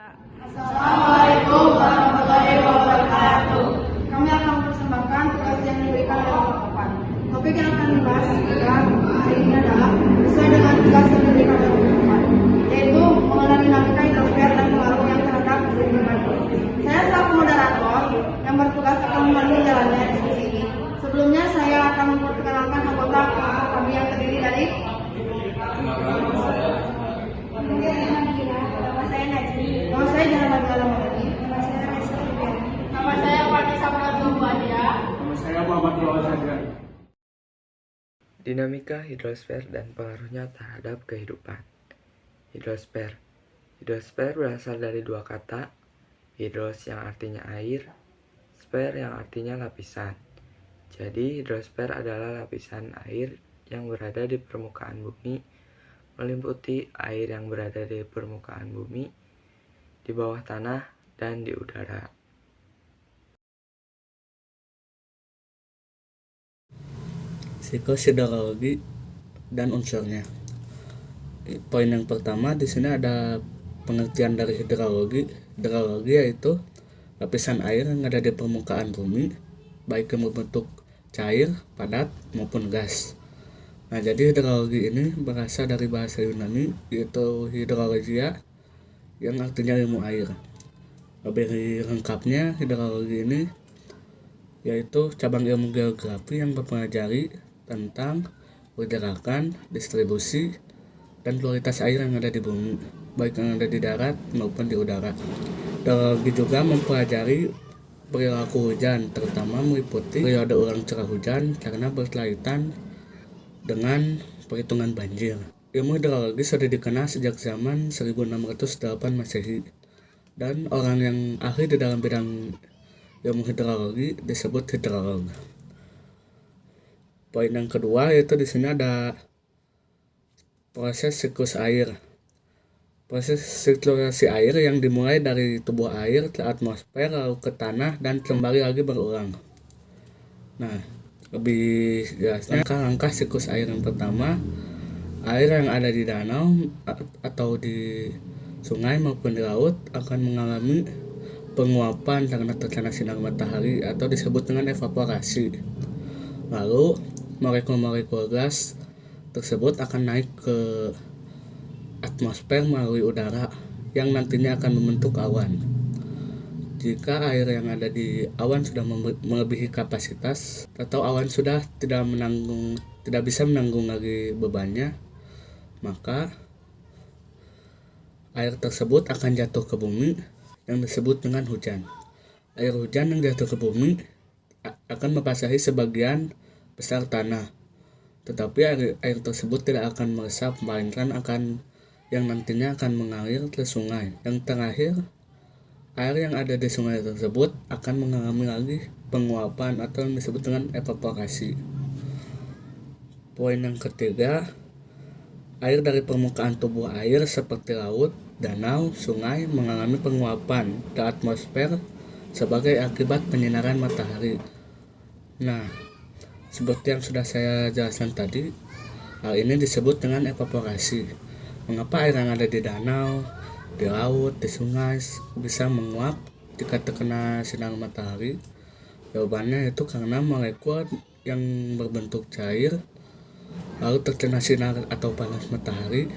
Assalamualaikum warahmatullahi wabarakatuh. Kami akan mempersembahkan tugas yang diberikan oleh Bapak. Topik yang akan dibahas hari ini adalah sesuai dengan tugas yang diberikan oleh Bapak, yaitu mengenai dinamika hidrosfer dan pengaruh yang terhadap lingkungan. Saya selaku moderator yang bertugas akan memandu jalannya diskusi ini. Sebelumnya saya akan memperkenalkan anggota kelompok kami yang terdiri dari nama saya Najmi. Nama saya Jahanam Galamani. Nama saya Reza Rubian. Nama saya Vanessa Pratumbadia. Nama saya Muhammad Rawat Sadran. Dinamika hidrosfer dan pengaruhnya terhadap kehidupan. Hidrosfer. Hidrosfer berasal dari dua kata, hidros yang artinya air, sfer yang artinya lapisan. Jadi hidrosfer adalah lapisan air yang berada di permukaan bumi, meliputi air yang berada di permukaan bumi, di bawah tanah, dan di udara. Siklus hidrologi dan unsurnya. Poin yang pertama di sini ada pengertian dari hidrologi. Hidrologi yaitu lapisan air yang ada di permukaan bumi, baik yang berbentuk cair, padat, maupun gas. Nah, jadi hidrologi ini berasal dari bahasa Yunani, yaitu hidrologia, yang artinya ilmu air. Lebih lengkapnya, hidrologi ini yaitu cabang ilmu geografi yang mempelajari tentang pergerakan, distribusi, dan kualitas air yang ada di bumi, baik yang ada di darat maupun di udara. Hidrologi juga mempelajari perilaku hujan, terutama meliputi periode ulang curah hujan karena berkaitan dengan perhitungan banjir. Ilmu hidrologi sudah dikenal sejak zaman 1608 Masehi, dan orang yang ahli di dalam bidang ilmu hidrologi disebut hidrolog. Poin yang kedua yaitu di sini ada proses siklus air. Proses sirkulasi air yang dimulai dari tubuh air ke atmosfer lalu ke tanah dan kembali lagi berulang. Nah, lebih jelasnya langkah siklus air yang pertama, air yang ada di danau atau di sungai maupun di laut akan mengalami penguapan karena terkena sinar matahari atau disebut dengan evaporasi. Lalu molekul-molekul gas tersebut akan naik ke atmosfer melalui udara yang nantinya akan membentuk awan. Jika air yang ada di awan sudah melebihi kapasitas atau awan sudah tidak bisa menanggung lagi bebannya, maka air tersebut akan jatuh ke bumi yang disebut dengan hujan. Air hujan yang jatuh ke bumi akan membasahi sebagian besar tanah, tetapi air tersebut tidak akan meresap, melainkan yang nantinya akan mengalir ke sungai. Yang terakhir, air yang ada di sungai tersebut akan mengalami lagi penguapan atau yang disebut dengan evaporasi. Poin yang ketiga, air dari permukaan tubuh air seperti laut, danau, sungai mengalami penguapan ke atmosfer sebagai akibat penyinaran matahari. Nah, seperti yang sudah saya jelaskan tadi, hal ini disebut dengan evaporasi. Mengapa air yang ada di danau, di laut, di sungai bisa menguap jika terkena sinar matahari? Jawabannya itu karena molekul yang berbentuk cair lalu terkena sinar atau panas matahari,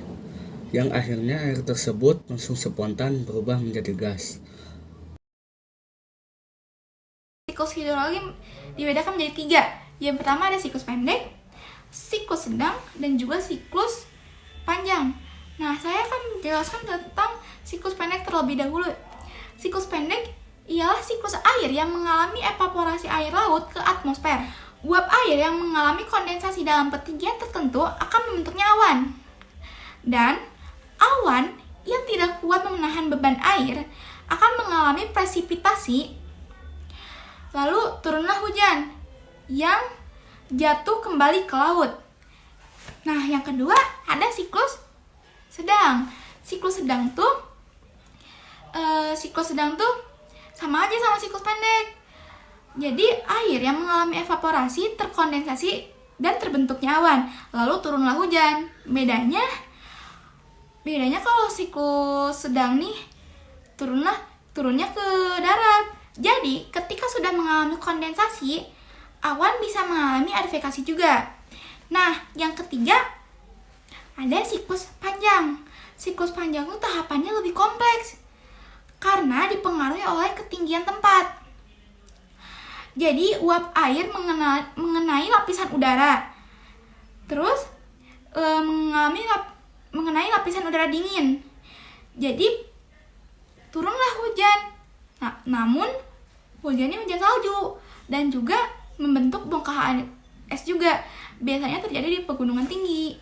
yang akhirnya air tersebut langsung spontan berubah menjadi gas. Siklus hidrologi dibedakan menjadi 3. Yang pertama ada siklus pendek, siklus sedang, dan juga siklus panjang. Nah, saya akan menjelaskan tentang siklus pendek terlebih dahulu. Siklus pendek ialah siklus air yang mengalami evaporasi air laut ke atmosfer. Uap air yang mengalami kondensasi dalam ketinggian tertentu akan membentuknya awan. Dan awan yang tidak kuat menahan beban air akan mengalami presipitasi. Lalu turunlah hujan yang jatuh kembali ke laut. Nah, yang kedua ada siklus sedang. Siklus sedang tuh sama aja sama siklus pendek. Jadi air yang mengalami evaporasi, terkondensasi, dan terbentuknya awan. Lalu turunlah hujan. Bedanya kalau siklus sedang nih turunnya ke darat. Jadi, ketika sudah mengalami kondensasi, awan bisa mengalami arifikasi juga. Nah, yang ketiga, ada siklus panjang. Siklus panjang itu tahapannya lebih kompleks karena dipengaruhi oleh ketinggian tempat. Jadi, uap air mengenai lapisan udara. Terus, mengenai lapisan udara dingin. Jadi, turunlah hujan. Namun, hujannya hujan salju dan juga membentuk bongkahan es juga. Biasanya terjadi di pegunungan tinggi.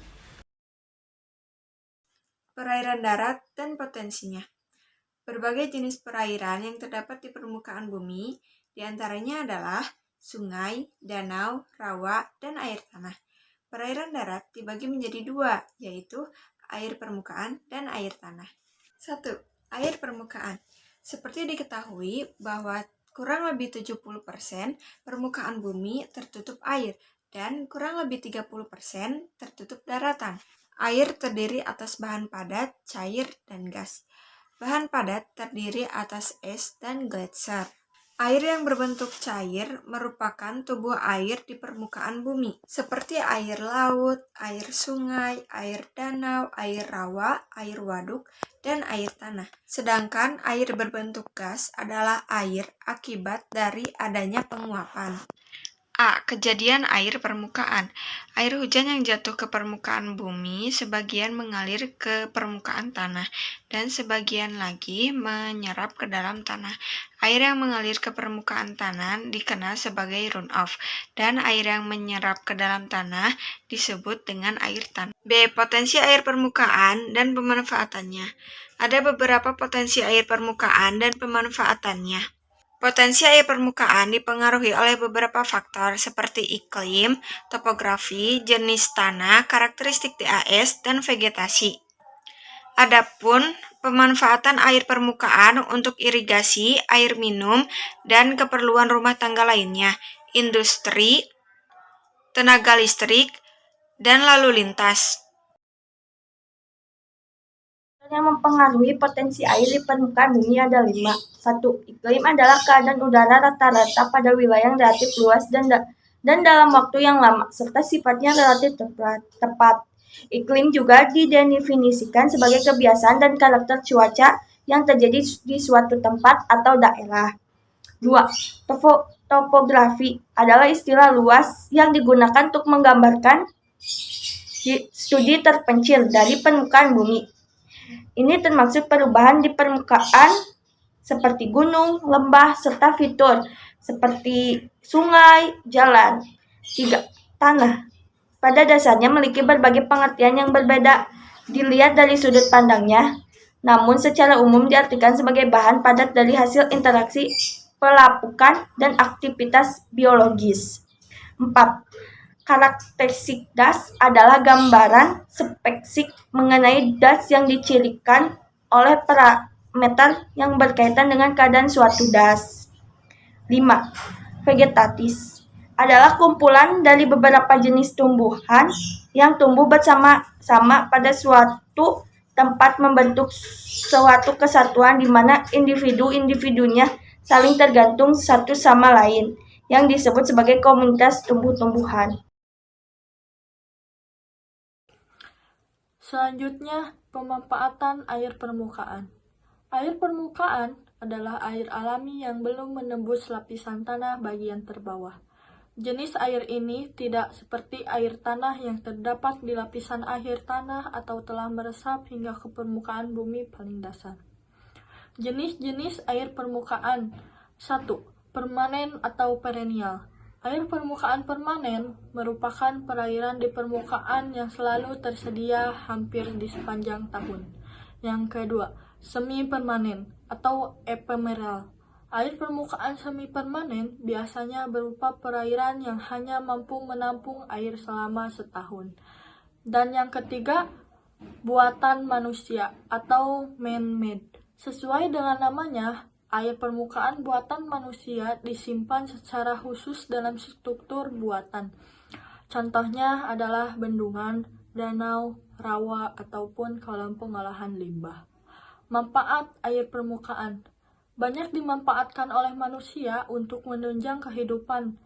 Perairan darat dan potensinya. Berbagai jenis perairan yang terdapat di permukaan bumi, diantaranya adalah sungai, danau, rawa, dan air tanah. Perairan darat dibagi menjadi dua, yaitu air permukaan dan air tanah. 1. Air permukaan. Seperti diketahui bahwa kurang lebih 70% permukaan bumi tertutup air dan kurang lebih 30% tertutup daratan. Air terdiri atas bahan padat, cair, dan gas. Bahan padat terdiri atas es dan gletser. Air yang berbentuk cair merupakan tubuh air di permukaan bumi, seperti air laut, air sungai, air danau, air rawa, air waduk, dan air tanah. Sedangkan air berbentuk gas adalah air akibat dari adanya penguapan. A. Kejadian air permukaan. Air hujan yang jatuh ke permukaan bumi sebagian mengalir ke permukaan tanah dan sebagian lagi menyerap ke dalam tanah. Air yang mengalir ke permukaan tanah dikenal sebagai runoff dan air yang menyerap ke dalam tanah disebut dengan air tanah. B. Potensi air permukaan dan pemanfaatannya. Ada beberapa potensi air permukaan dan pemanfaatannya. Potensi air permukaan dipengaruhi oleh beberapa faktor seperti iklim, topografi, jenis tanah, karakteristik DAS, dan vegetasi. Adapun pemanfaatan air permukaan untuk irigasi, air minum, dan keperluan rumah tangga lainnya, industri, tenaga listrik, dan lalu lintas. Yang mempengaruhi potensi air di permukaan bumi ada 5. 1. Iklim adalah keadaan udara rata-rata pada wilayah yang relatif luas dan dalam waktu yang lama, serta sifatnya relatif tepat. Iklim juga didefinisikan sebagai kebiasaan dan karakter cuaca yang terjadi di suatu tempat atau daerah. 2. Topografi adalah istilah luas yang digunakan untuk menggambarkan studi terpencil dari permukaan bumi. Ini termasuk perubahan di permukaan seperti gunung, lembah, serta fitur seperti sungai, jalan. 3. Tanah. Pada dasarnya memiliki berbagai pengertian yang berbeda dilihat dari sudut pandangnya, namun secara umum diartikan sebagai bahan padat dari hasil interaksi pelapukan dan aktivitas biologis. 4. Karakteristik das adalah gambaran spesifik mengenai das yang dicirikan oleh parameter yang berkaitan dengan keadaan suatu das. 5. Vegetatis adalah kumpulan dari beberapa jenis tumbuhan yang tumbuh bersama-sama pada suatu tempat membentuk suatu kesatuan di mana individu-individunya saling tergantung satu sama lain, yang disebut sebagai komunitas tumbuh-tumbuhan. Selanjutnya, pemanfaatan air permukaan. Air permukaan adalah air alami yang belum menembus lapisan tanah bagian terbawah. Jenis air ini tidak seperti air tanah yang terdapat di lapisan akhir tanah atau telah meresap hingga ke permukaan bumi paling dasar. Jenis-jenis air permukaan. 1. Permanen atau perennial. Air permukaan permanen merupakan perairan di permukaan yang selalu tersedia hampir di sepanjang tahun. Yang kedua, semi-permanen atau ephemeral. Air permukaan semi-permanen biasanya berupa perairan yang hanya mampu menampung air selama setahun. Dan yang ketiga, buatan manusia atau man-made. Sesuai dengan namanya, air permukaan buatan manusia disimpan secara khusus dalam struktur buatan. Contohnya adalah bendungan, danau, rawa, ataupun kolam pengolahan limbah. Manfaat air permukaan banyak dimanfaatkan oleh manusia untuk menunjang kehidupan,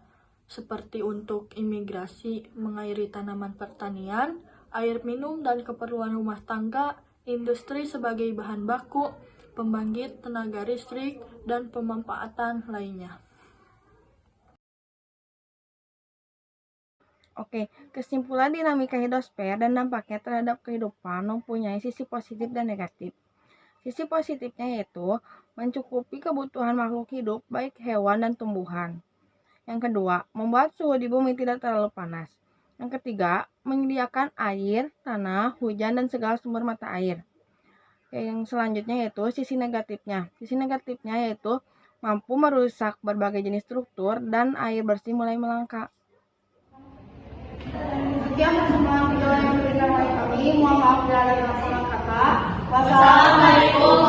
seperti untuk imigrasi, mengairi tanaman pertanian, air minum dan keperluan rumah tangga, industri sebagai bahan baku, pembangkit tenaga listrik, dan pemanfaatan lainnya. Oke, kesimpulan dinamika hidrosfer dan dampaknya terhadap kehidupan mempunyai sisi positif dan negatif. Sisi positifnya yaitu mencukupi kebutuhan makhluk hidup baik hewan dan tumbuhan. Yang kedua, membuat suhu di bumi tidak terlalu panas. Yang ketiga, menyediakan air, tanah, hujan, dan segala sumber mata air. Yang selanjutnya yaitu sisi negatifnya. Sisi negatifnya yaitu mampu merusak berbagai jenis struktur dan air bersih mulai melangka. Sekian persembahan video yang diberikan oleh kami. Mohon maaf bila ada salah kata. Wassalamualaikum